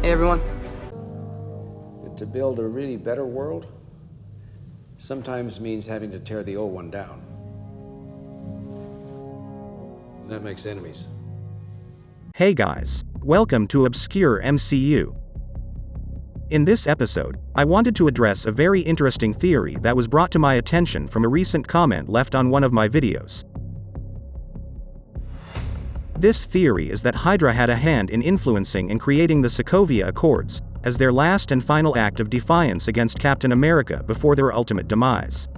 Hey everyone. To build a really better world sometimes means having to tear the old one down. That makes enemies. Hey guys, welcome to Obscure MCU. In this episode, I wanted to address a very interesting theory that was brought to my attention from a recent comment left on one of my videos. This theory is that Hydra had a hand in influencing and creating the Sokovia Accords, as their last and final act of defiance against Captain America before their ultimate demise.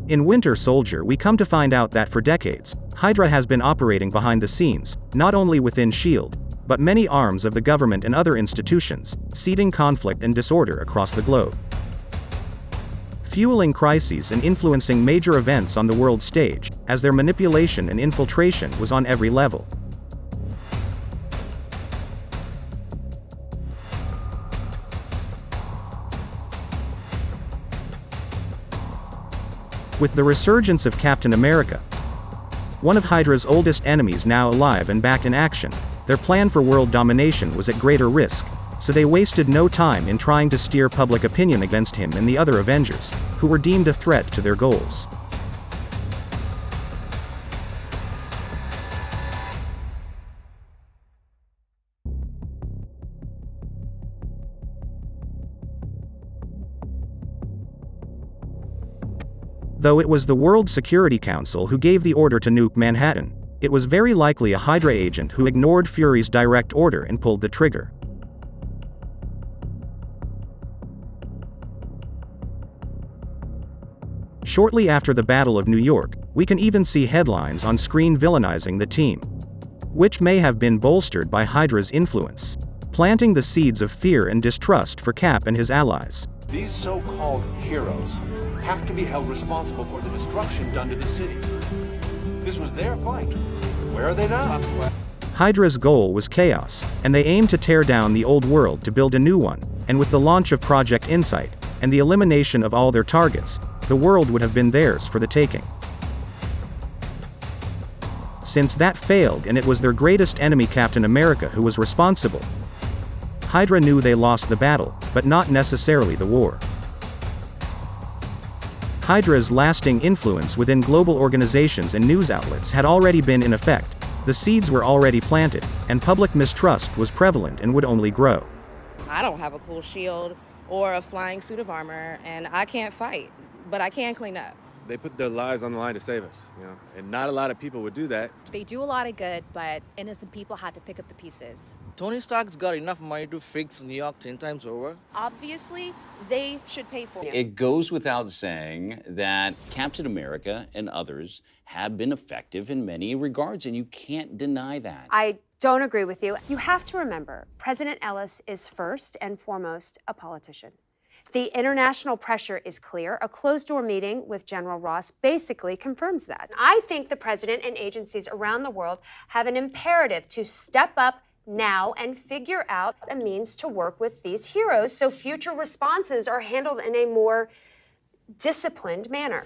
In Winter Soldier, we come to find out that for decades, Hydra has been operating behind the scenes, not only within S.H.I.E.L.D., but many arms of the government and other institutions, seeding conflict and disorder across the globe. Fueling crises and influencing major events on the world stage, as their manipulation and infiltration was on every level. With the resurgence of Captain America, one of Hydra's oldest enemies now alive and back in action, their plan for world domination was at greater risk, so they wasted no time in trying to steer public opinion against him and the other Avengers, who were deemed a threat to their goals. Though it was the World Security Council who gave the order to nuke Manhattan, it was very likely a Hydra agent who ignored Fury's direct order and pulled the trigger. Shortly after the Battle of New York, we can even see headlines on screen villainizing the team, which may have been bolstered by Hydra's influence, planting the seeds of fear and distrust for Cap and his allies. These so-called heroes have to be held responsible for the destruction done to the city. This was their fight. Where are they now? Hydra's goal was chaos, and they aimed to tear down the old world to build a new one, and with the launch of Project Insight, and the elimination of all their targets, the world would have been theirs for the taking. Since that failed and it was their greatest enemy Captain America who was responsible, Hydra knew they lost the battle, but not necessarily the war. Hydra's lasting influence within global organizations and news outlets had already been in effect, the seeds were already planted, and public mistrust was prevalent and would only grow. I don't have a cool shield or a flying suit of armor, and I can't fight, but I can clean up. They put their lives on the line to save us, and not a lot of people would do that. They do a lot of good, but innocent people had to pick up the pieces. Tony Stark's got enough money to fix New York 10 times over. Obviously, they should pay for it. It goes without saying that Captain America and others have been effective in many regards, and you can't deny that. I don't agree with you. You have to remember, President Ellis is first and foremost a politician. The international pressure is clear. A closed-door meeting with General Ross basically confirms that. I think the president and agencies around the world have an imperative to step up now and figure out a means to work with these heroes so future responses are handled in a more disciplined manner.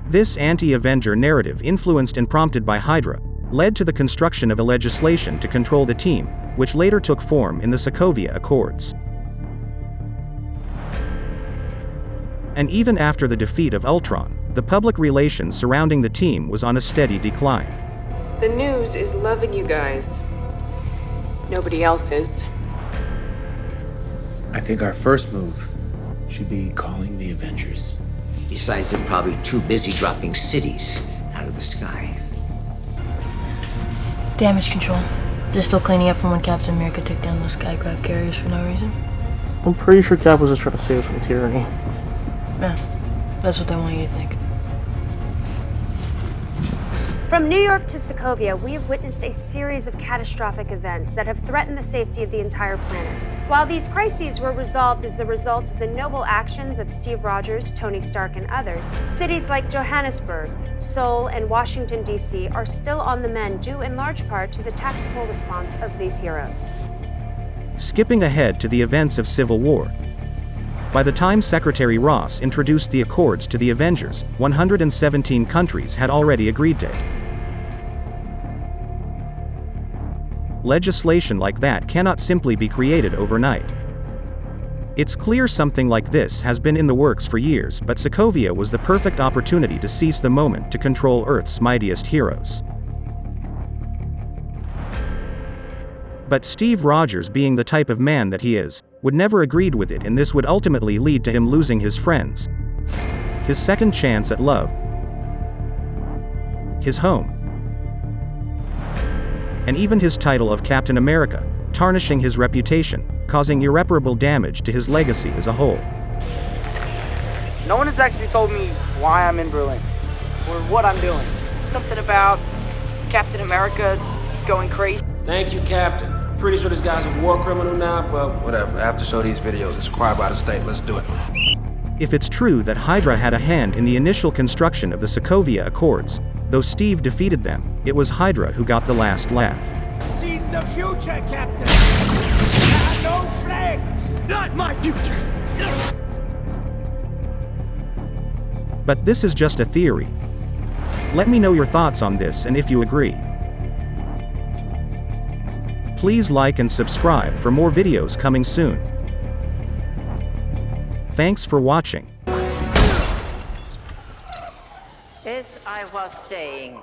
This anti-Avenger narrative, influenced and prompted by Hydra, led to the construction of a legislation to control the team, which later took form in the Sokovia Accords. And even after the defeat of Ultron, the public relations surrounding the team was on a steady decline. The news is loving you guys. Nobody else is. I think our first move should be calling the Avengers. Besides, they're probably too busy dropping cities out of the sky. Damage control. They're still cleaning up from when Captain America took down those skycraft carriers for no reason. I'm pretty sure Cap was just trying to save us from tyranny. Yeah, that's what they want you to think. From New York to Sokovia, we have witnessed a series of catastrophic events that have threatened the safety of the entire planet. While these crises were resolved as the result of the noble actions of Steve Rogers, Tony Stark, and others, cities like Johannesburg, Seoul, and Washington, D.C. are still on the mend due in large part to the tactical response of these heroes. Skipping ahead to the events of Civil War, By the time Secretary Ross introduced the Accords to the Avengers, 117 countries had already agreed to it. Legislation like that cannot simply be created overnight. It's clear something like this has been in the works for years, but Sokovia was the perfect opportunity to seize the moment to control Earth's mightiest heroes. But Steve Rogers, being the type of man that he is, would never agreed with it, and this would ultimately lead to him losing his friends, his second chance at love, his home, and even his title of Captain America, tarnishing his reputation, causing irreparable damage to his legacy as a whole. No one has actually told me why I'm in Berlin, or what I'm doing. Something about Captain America going crazy. Thank you, Captain. Pretty sure this guy's a war criminal now, but whatever. I have to show these videos. It's required by the state. Let's do it. If it's true that Hydra had a hand in the initial construction of the Sokovia Accords, though Steve defeated them, it was Hydra who got the last laugh. Seen the future, Captain. There are no flags. Not my future. But this is just a theory. Let me know your thoughts on this and if you agree. Please like and subscribe for more videos coming soon. Thanks for watching. As I was saying,